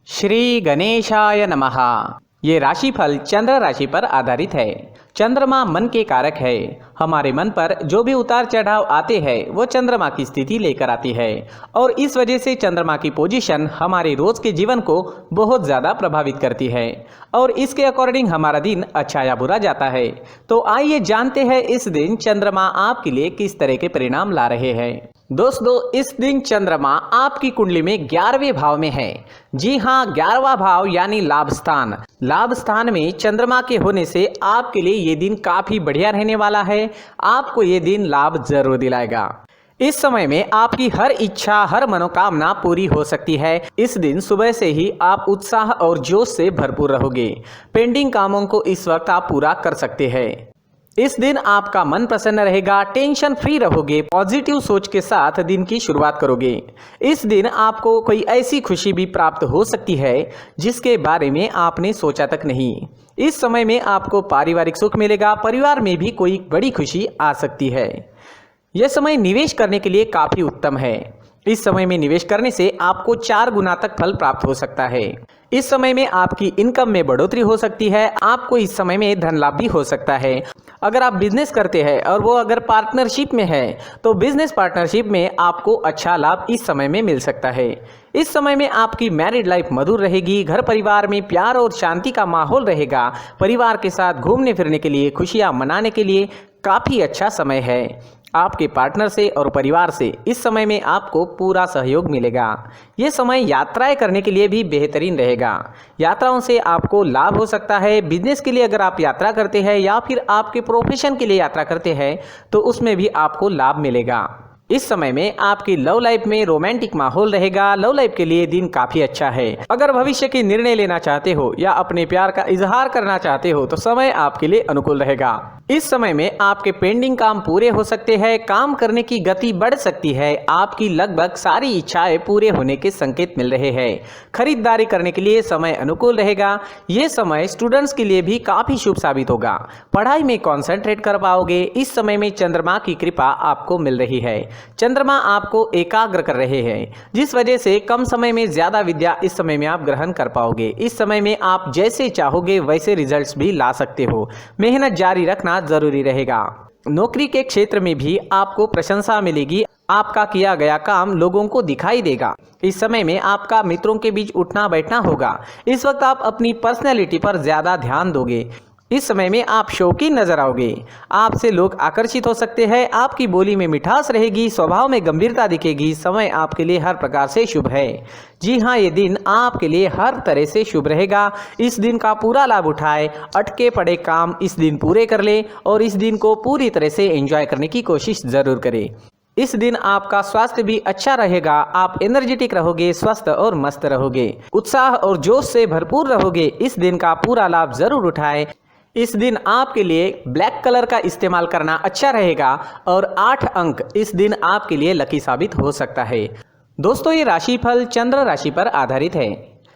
श्री गणेशाय नमः। ये राशिफल चंद्र राशि पर आधारित है। चंद्रमा मन के कारक है। हमारे मन पर जो भी उतार चढ़ाव आते हैं वो चंद्रमा की स्थिति लेकर आती है और इस वजह से चंद्रमा की पोजीशन हमारे रोज के जीवन को बहुत ज़्यादा प्रभावित करती है और इसके अकॉर्डिंग हमारा दिन अच्छा या बुरा जाता है। तो आइए जानते हैं इस दिन चंद्रमा आपके लिए किस तरह के परिणाम ला रहे हैं। दोस्तों, इस दिन चंद्रमा आपकी कुंडली में 11वें भाव में है। जी हाँ, 11वां भाव यानी लाभ स्थान। लाभ स्थान में चंद्रमा के होने से आपके लिए ये दिन काफी बढ़िया रहने वाला है। आपको ये दिन लाभ जरूर दिलाएगा। इस समय में आपकी हर इच्छा, हर मनोकामना पूरी हो सकती है। इस दिन सुबह से ही आप उत्साह और जोश से भरपूर रहोगे। पेंडिंग कामों को इस वक्त आप पूरा कर सकते हैं। इस दिन आपका मन प्रसन्न रहेगा, टेंशन फ्री रहोगे, पॉजिटिव सोच के साथ दिन की शुरुआत करोगे। इस दिन आपको कोई ऐसी खुशी भी प्राप्त हो सकती है जिसके बारे में आपने सोचा तक नहीं। इस समय में आपको पारिवारिक सुख मिलेगा, परिवार में भी कोई बड़ी खुशी आ सकती है। यह समय निवेश करने के लिए काफी उत्तम है। इस समय में निवेश करने से आपको 4 गुना तक फल प्राप्त हो सकता है। इस समय में आपकी इनकम में बढ़ोतरी हो सकती है। आपको इस समय में धन लाभ भी हो सकता है। अगर आप बिजनेस करते हैं और वो अगर पार्टनरशिप में है तो बिजनेस पार्टनरशिप में आपको अच्छा लाभ इस समय में मिल सकता है। इस समय में आपकी मैरिड लाइफ मधुर रहेगी। घर परिवार में प्यार और शांति का माहौल रहेगा। परिवार के साथ घूमने फिरने के लिए, खुशियां मनाने के लिए काफ़ी अच्छा समय है। आपके पार्टनर से और परिवार से इस समय में आपको पूरा सहयोग मिलेगा। ये समय यात्राएं करने के लिए भी बेहतरीन रहेगा। यात्राओं से आपको लाभ हो सकता है। बिजनेस के लिए अगर आप यात्रा करते हैं या फिर आपके प्रोफेशन के लिए यात्रा करते हैं तो उसमें भी आपको लाभ मिलेगा। इस समय में आपकी लव लाइफ में रोमांटिक माहौल रहेगा। लव लाइफ के लिए दिन काफी अच्छा है। अगर भविष्य के निर्णय लेना चाहते हो या अपने प्यार का इजहार करना चाहते हो तो समय आपके लिए अनुकूल रहेगा। इस समय में आपके पेंडिंग काम पूरे हो सकते हैं। काम करने की गति बढ़ सकती है। आपकी लगभग सारी इच्छाएं पूरे होने के संकेत मिल रहे हैं। खरीदारी करने के लिए समय अनुकूल रहेगा। ये समय स्टूडेंट्स के लिए भी काफी शुभ साबित होगा। पढ़ाई में कॉन्सेंट्रेट कर पाओगे। इस समय में चंद्रमा की कृपा आपको मिल रही है। चंद्रमा आपको एकाग्र कर रहे हैं जिस वजह से कम समय में ज्यादा विद्या इस समय में आप ग्रहण कर पाओगे। इस समय में आप जैसे चाहोगे वैसे रिजल्ट्स भी ला सकते हो। मेहनत जारी रखना जरूरी रहेगा। नौकरी के क्षेत्र में भी आपको प्रशंसा मिलेगी। आपका किया गया काम लोगों को दिखाई देगा। इस समय में आपका मित्रों के बीच उठना बैठना होगा। इस वक्त आप अपनी पर्सनैलिटी पर ज्यादा ध्यान दोगे। इस समय में आप शौकीन नजर आओगे। आपसे लोग आकर्षित हो सकते हैं। आपकी बोली में मिठास रहेगी, स्वभाव में गंभीरता दिखेगी। समय आपके लिए हर प्रकार से शुभ है। जी हाँ, ये दिन आपके लिए हर तरह से शुभ रहेगा। इस दिन का पूरा लाभ उठाए। अटके पड़े काम इस दिन पूरे कर ले और इस दिन को पूरी तरह से एंजॉय करने की कोशिश जरूर करें। इस दिन आपका स्वास्थ्य भी अच्छा रहेगा। आप एनर्जेटिक रहोगे, स्वस्थ और मस्त रहोगे, उत्साह और जोश से भरपूर रहोगे। इस दिन का पूरा लाभ जरूर उठाएं। इस दिन आपके लिए ब्लैक कलर का इस्तेमाल करना अच्छा रहेगा और 8 अंक इस दिन आपके लिए लकी साबित हो सकता है। दोस्तों, ये राशिफल चंद्र राशि पर आधारित है,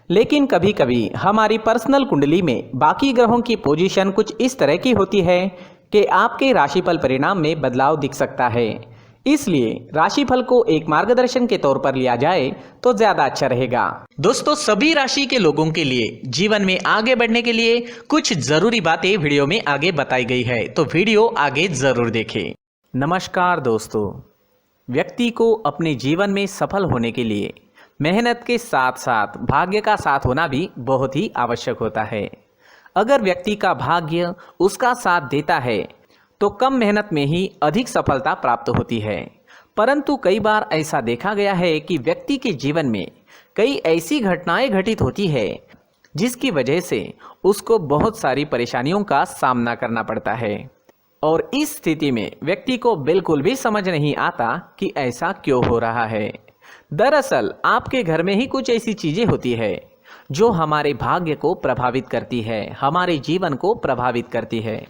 लेकिन कभी कभी हमारी पर्सनल कुंडली में बाकी ग्रहों की पोजीशन कुछ इस तरह की होती है कि आपके राशिफल परिणाम में बदलाव दिख सकता है। इसलिए राशिफल को एक मार्गदर्शन के तौर पर लिया जाए तो ज्यादा अच्छा रहेगा। दोस्तों, सभी राशि के लोगों के लिए जीवन में आगे बढ़ने के लिए कुछ जरूरी बातें वीडियो में आगे बताई गई है, तो वीडियो आगे जरूर देखें। नमस्कार दोस्तों, व्यक्ति को अपने जीवन में सफल होने के लिए मेहनत के साथ साथ भाग्य का साथ होना भी बहुत ही आवश्यक होता है। अगर व्यक्ति का भाग्य उसका साथ देता है तो कम मेहनत में ही अधिक सफलता प्राप्त होती है। परंतु कई बार ऐसा देखा गया है कि व्यक्ति के जीवन में कई ऐसी घटनाएं घटित होती है जिसकी वजह से उसको बहुत सारी परेशानियों का सामना करना पड़ता है और इस स्थिति में व्यक्ति को बिल्कुल भी समझ नहीं आता कि ऐसा क्यों हो रहा है। दरअसल आपके घर में ही कुछ ऐसी चीजें होती है जो हमारे भाग्य को प्रभावित करती है, हमारे जीवन को प्रभावित करती है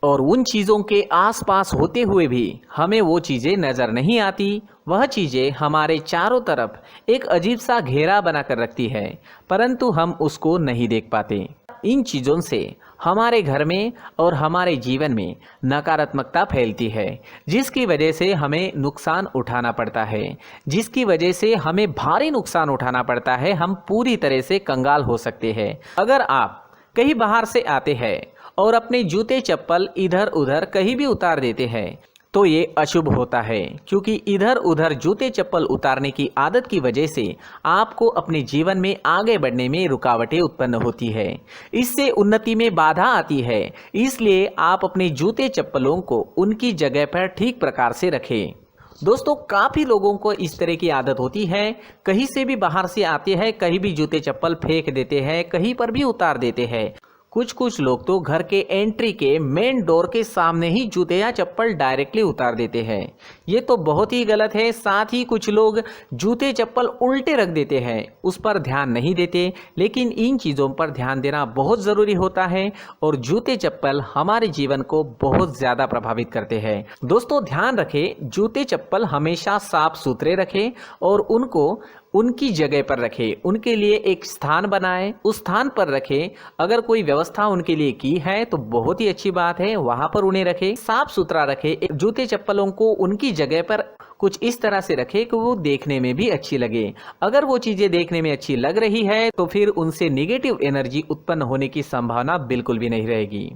और उन चीज़ों के आसपास होते हुए भी हमें वो चीज़ें नज़र नहीं आती। वह चीज़ें हमारे चारों तरफ एक अजीब सा घेरा बनाकर रखती है, परंतु हम उसको नहीं देख पाते। इन चीज़ों से हमारे घर में और हमारे जीवन में नकारात्मकता फैलती है, जिसकी वजह से हमें नुकसान उठाना पड़ता है, जिसकी वजह से हमें भारी नुकसान उठाना पड़ता है। हम पूरी तरह से कंगाल हो सकते हैं। अगर आप कहीं बाहर से आते हैं और अपने जूते चप्पल इधर उधर कहीं भी उतार देते हैं तो ये अशुभ होता है, क्योंकि इधर उधर जूते चप्पल उतारने की आदत की वजह से आपको अपने जीवन में आगे बढ़ने में रुकावटें उत्पन्न होती है। इससे उन्नति में बाधा आती है। इसलिए आप अपने जूते चप्पलों को उनकी जगह पर ठीक प्रकार से रखें। दोस्तों, काफ़ी लोगों को इस तरह की आदत होती है, कहीं से भी बाहर से आते हैं, कहीं भी जूते चप्पल फेंक देते हैं, कहीं पर भी उतार देते हैं। कुछ लोग तो घर के एंट्री के मेन डोर के सामने ही जूते या चप्पल डायरेक्टली उतार देते हैं। ये तो बहुत ही गलत है। साथ ही कुछ लोग जूते चप्पल उल्टे रख देते हैं, उस पर ध्यान नहीं देते। लेकिन इन चीज़ों पर ध्यान देना बहुत ज़रूरी होता है और जूते चप्पल हमारे जीवन को बहुत ज़्यादा प्रभावित करते हैं। दोस्तों, ध्यान रखें, जूते चप्पल हमेशा साफ सुथरे रखें और उनको उनकी जगह पर रखें। उनके लिए एक स्थान बनाएं, उस स्थान पर रखें। अगर कोई व्यवस्था उनके लिए की है तो बहुत ही अच्छी बात है, वहां पर उन्हें रखें, साफ सुथरा रखें। जूते चप्पलों को उनकी जगह पर कुछ इस तरह से रखें कि वो देखने में भी अच्छी लगे। अगर वो चीज़ें देखने में अच्छी लग रही है तो फिर उनसे निगेटिव एनर्जी उत्पन्न होने की संभावना बिल्कुल भी नहीं रहेगी।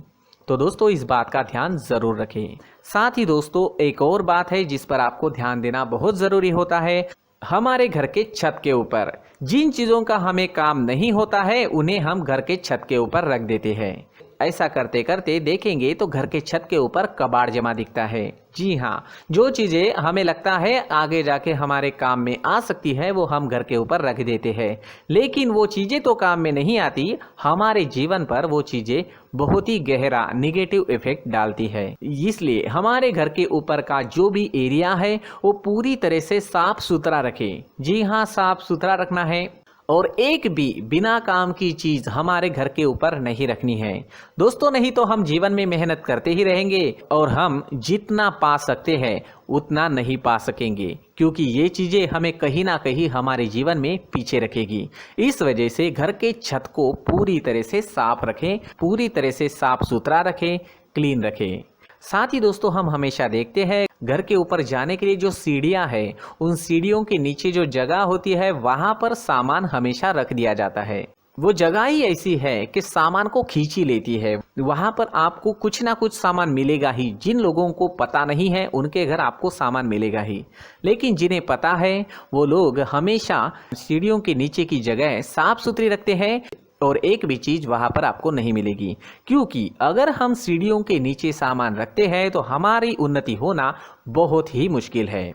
तो दोस्तों, इस बात का ध्यान ज़रूर रखें। साथ ही दोस्तों, एक और बात है जिस पर आपको ध्यान देना बहुत ज़रूरी होता है। हमारे घर के छत के ऊपर जिन चीज़ों का हमें काम नहीं होता है उन्हें हम घर के छत के ऊपर रख देते हैं। ऐसा करते करते देखेंगे तो घर के छत के ऊपर कबाड़ जमा दिखता है। जी हाँ, जो चीज़ें हमें लगता है आगे जाके हमारे काम में आ सकती है वो हम घर के ऊपर रख देते हैं, लेकिन वो चीज़ें तो काम में नहीं आती। हमारे जीवन पर वो चीज़ें बहुत ही गहरा निगेटिव इफेक्ट डालती है। इसलिए हमारे घर के ऊपर का जो भी एरिया है वो पूरी तरह से साफ सुथरा रखें। जी हाँ, साफ सुथरा रखना है और एक भी बिना काम की चीज हमारे घर के ऊपर नहीं रखनी है। दोस्तों, नहीं तो हम जीवन में मेहनत करते ही रहेंगे और हम जितना पा सकते हैं उतना नहीं पा सकेंगे, क्योंकि ये चीजें हमें कहीं ना कहीं हमारे जीवन में पीछे रखेगी। इस वजह से घर के छत को पूरी तरह से साफ रखें, पूरी तरह से साफ सुथरा रखें, क्लीन रखें। साथ ही दोस्तों, हम हमेशा देखते हैं घर के ऊपर जाने के लिए जो सीढ़ियां हैं, उन सीढ़ियों के नीचे जो जगह होती है वहां पर सामान हमेशा रख दिया जाता है। वो जगह ही ऐसी है कि सामान को खींच ही लेती है। वहां पर आपको कुछ ना कुछ सामान मिलेगा ही। जिन लोगों को पता नहीं है उनके घर आपको सामान मिलेगा ही, लेकिन जिन्हें पता है वो लोग हमेशा सीढ़ियों के नीचे की जगह साफ सुथरी रखते हैं और एक भी चीज वहां पर आपको नहीं मिलेगी। क्योंकि अगर हम सीढ़ियों के नीचे सामान रखते हैं तो हमारी उन्नति होना बहुत ही मुश्किल है।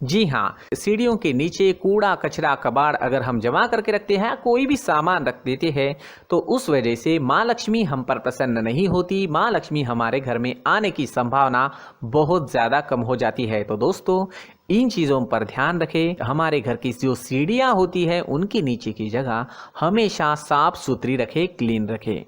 जी हाँ, सीढ़ियों के नीचे कूड़ा कचरा कबाड़ अगर हम जमा करके रखते हैं, कोई भी सामान रख देते हैं, तो उस वजह से माँ लक्ष्मी हम पर प्रसन्न नहीं होती। माँ लक्ष्मी हमारे घर में आने की संभावना बहुत ज़्यादा कम हो जाती है। तो दोस्तों, इन चीज़ों पर ध्यान रखें। हमारे घर की जो सीढ़ियाँ होती है उनके नीचे की जगह हमेशा साफ सुथरी रखें, क्लीन रखें।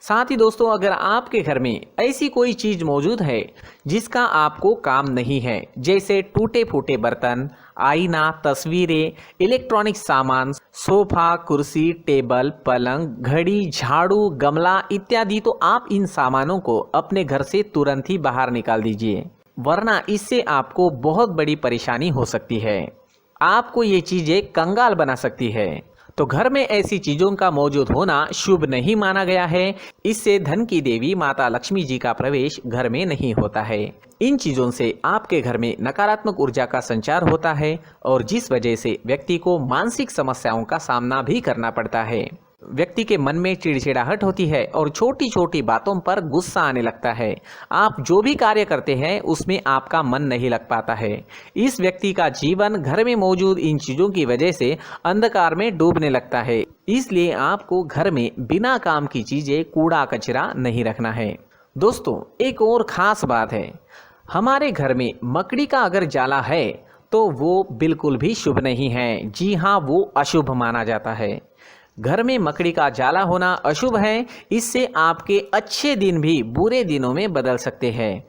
साथ ही दोस्तों, अगर आपके घर में ऐसी कोई चीज़ मौजूद है जिसका आपको काम नहीं है, जैसे टूटे फूटे बर्तन, आईना, तस्वीरें, इलेक्ट्रॉनिक सामान, सोफा, कुर्सी, टेबल, पलंग, घड़ी, झाड़ू, गमला इत्यादि, तो आप इन सामानों को अपने घर से तुरंत ही बाहर निकाल दीजिए, वरना इससे आपको बहुत बड़ी परेशानी हो सकती है। आपको ये चीज़ें कंगाल बना सकती है। तो घर में ऐसी चीजों का मौजूद होना शुभ नहीं माना गया है। इससे धन की देवी माता लक्ष्मी जी का प्रवेश घर में नहीं होता है। इन चीजों से आपके घर में नकारात्मक ऊर्जा का संचार होता है और जिस वजह से व्यक्ति को मानसिक समस्याओं का सामना भी करना पड़ता है। व्यक्ति के मन में चिड़चिड़ाहट होती है और छोटी छोटी बातों पर गुस्सा आने लगता है। आप जो भी कार्य करते हैं उसमें आपका मन नहीं लग पाता है। इस व्यक्ति का जीवन घर में मौजूद इन चीज़ों की वजह से अंधकार में डूबने लगता है। इसलिए आपको घर में बिना काम की चीज़ें, कूड़ा कचरा नहीं रखना है। दोस्तों, एक और ख़ास बात है, हमारे घर में मकड़ी का अगर जाला है तो वो बिल्कुल भी शुभ नहीं है। जी हाँ, वो अशुभ माना जाता है। घर में मकड़ी का जाला होना अशुभ है। इससे आपके अच्छे दिन भी बुरे दिनों में बदल सकते हैं,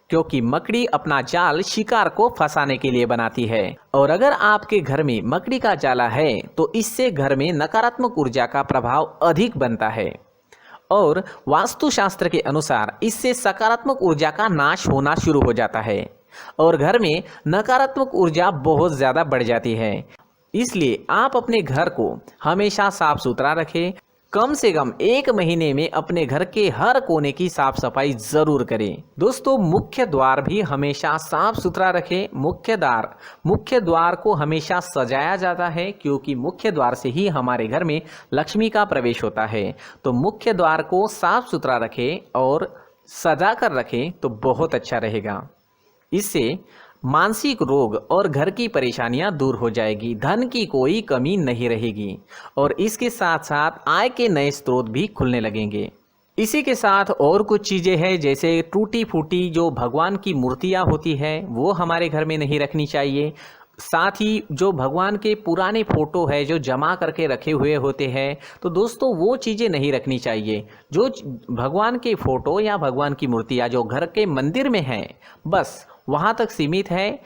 क्योंकि मकड़ी अपना जाल शिकार को फंसाने के लिए बनाती है। और अगर आपके घर में मकड़ी का जाला है तो इससे घर में नकारात्मक ऊर्जा का प्रभाव अधिक बनता है और वास्तुशास्त्र के अनुसार इससे सकारात्मक ऊर्जा का नाश होना शुरू हो जाता है और घर में नकारात्मक ऊर्जा बहुत ज़्यादा बढ़ जाती है। इसलिए आप अपने घर को हमेशा साफ सुथरा रखें। कम से कम 1 महीने में अपने घर के हर कोने की साफ सफाई जरूर करें। दोस्तों, मुख्य द्वार भी हमेशा साफ सुथरा रखें। मुख्य द्वार को हमेशा सजाया जाता है क्योंकि मुख्य द्वार से ही हमारे घर में लक्ष्मी का प्रवेश होता है। तो मुख्य द्वार को साफ सुथरा रखें और सजा कर रखें तो बहुत अच्छा रहेगा। इससे मानसिक रोग और घर की परेशानियां दूर हो जाएगी, धन की कोई कमी नहीं रहेगी और इसके साथ साथ आय के नए स्रोत भी खुलने लगेंगे। इसी के साथ और कुछ चीज़ें हैं, जैसे टूटी फूटी जो भगवान की मूर्तियां होती है वो हमारे घर में नहीं रखनी चाहिए। साथ ही जो भगवान के पुराने फोटो है जो जमा करके रखे हुए होते हैं, तो दोस्तों वो चीज़ें नहीं रखनी चाहिए। जो भगवान के फोटो या भगवान की मूर्तियाँ जो घर के मंदिर में हैं बस वहाँ तक सीमित है।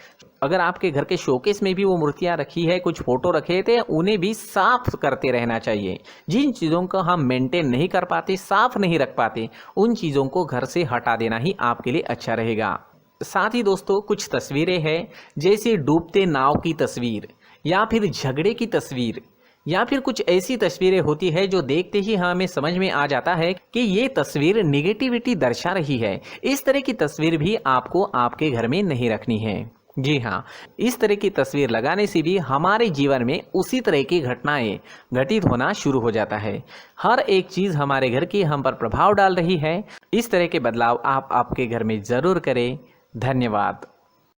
अगर आपके घर के शोकेस में भी वो मूर्तियाँ रखी है, कुछ फोटो रखे थे, उन्हें भी साफ करते रहना चाहिए। जिन चीज़ों को हम मेंटेन नहीं कर पाते, साफ नहीं रख पाते, उन चीज़ों को घर से हटा देना ही आपके लिए अच्छा रहेगा। साथ ही दोस्तों कुछ तस्वीरें हैं, जैसे डूबते नाव की तस्वीर या फिर झगड़े की तस्वीर या फिर कुछ ऐसी तस्वीरें होती है जो देखते ही हमें समझ में आ जाता है कि ये तस्वीर निगेटिविटी दर्शा रही है। इस तरह की तस्वीर भी आपको आपके घर में नहीं रखनी है। जी हाँ, इस तरह की तस्वीर लगाने से भी हमारे जीवन में उसी तरह की घटनाएं घटित होना शुरू हो जाता है। हर एक चीज़ हमारे घर की हम पर प्रभाव डाल रही है। इस तरह के बदलाव आप आपके घर में ज़रूर करें। धन्यवाद।